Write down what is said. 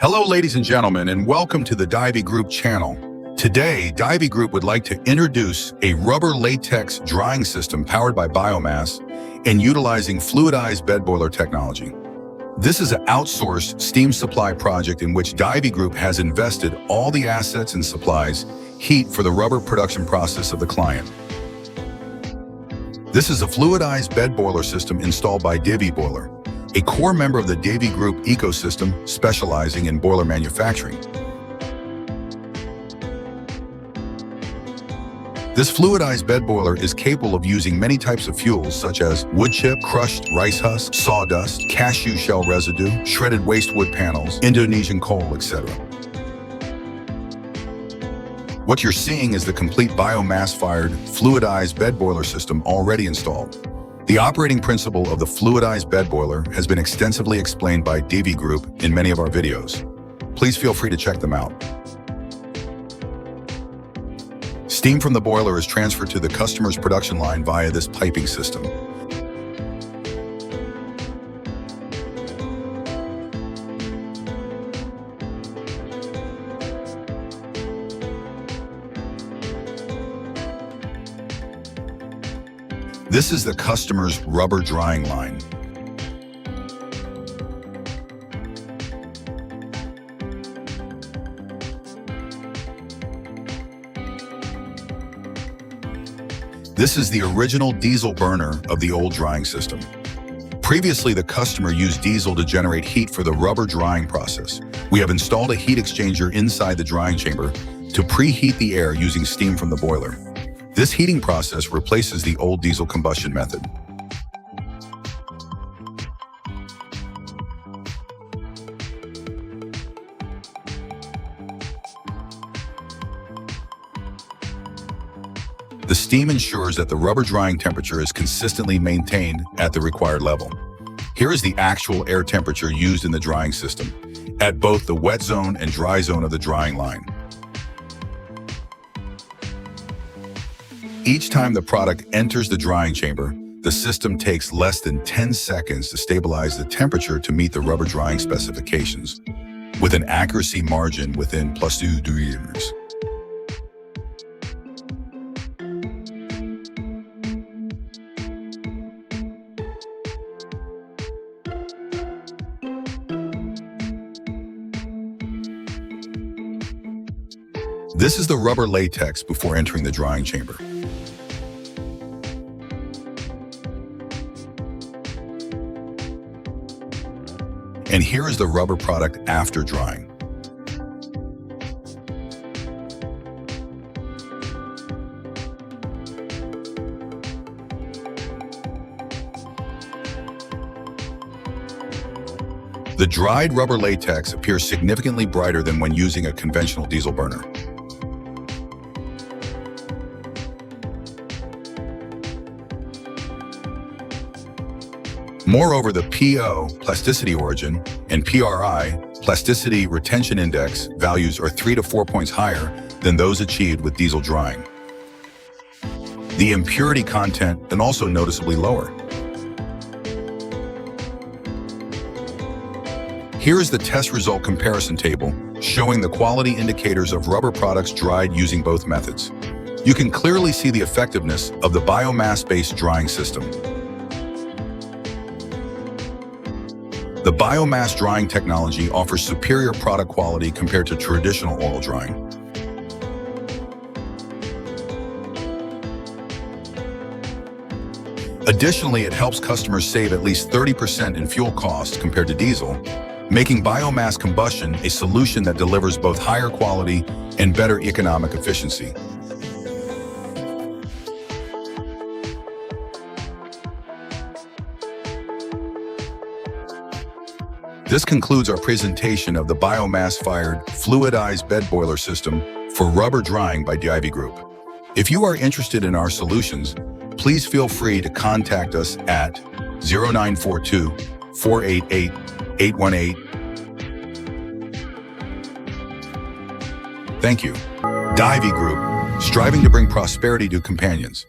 Hello, ladies and gentlemen, and welcome to the DIVI Group channel. Today, DIVI Group would like to introduce a rubber latex drying system powered by biomass and utilizing fluidized bed boiler technology. This is an outsourced steam supply project in which DIVI Group has invested all the assets and supplies, heat for the rubber production process of the client. This is a fluidized bed boiler system installed by DIVI Boiler, a core member of the DIVI Group ecosystem specializing in boiler manufacturing. This fluidized bed boiler is capable of using many types of fuels such as wood chip, crushed rice husk, sawdust, cashew shell residue, shredded waste wood panels, Indonesian coal, etc. What you're seeing is the complete biomass-fired, fluidized bed boiler system already installed. The operating principle of the fluidized bed boiler has been extensively explained by DIVI Group in many of our videos. Please feel free to check them out. Steam from the boiler is transferred to the customer's production line via this piping system. This is the customer's rubber drying line. This is the original diesel burner of the old drying system. Previously, the customer used diesel to generate heat for the rubber drying process. We have installed a heat exchanger inside the drying chamber to preheat the air using steam from the boiler. This heating process replaces the old diesel combustion method. The steam ensures that the rubber drying temperature is consistently maintained at the required level. Here is the actual air temperature used in the drying system, at both the wet zone and dry zone of the drying line. Each time the product enters the drying chamber, the system takes less than 10 seconds to stabilize the temperature to meet the rubber drying specifications, with an accuracy margin within +2 degrees. This is the rubber latex before entering the drying chamber. And here is the rubber product after drying. The dried rubber latex appears significantly brighter than when using a conventional diesel burner. Moreover, the PO, plasticity origin, and PRI, plasticity retention index, values are 3 to 4 points higher than those achieved with diesel drying. The impurity content is also noticeably lower. Here is the test result comparison table showing the quality indicators of rubber products dried using both methods. You can clearly see the effectiveness of the biomass-based drying system. The biomass drying technology offers superior product quality compared to traditional oil drying. Additionally, it helps customers save at least 30% in fuel costs compared to diesel, making biomass combustion a solution that delivers both higher quality and better economic efficiency. This concludes our presentation of the biomass-fired, fluidized bed boiler system for rubber drying by DIVI Group. If you are interested in our solutions, please feel free to contact us at 0942-488-818. Thank you. DIVI Group, striving to bring prosperity to companions.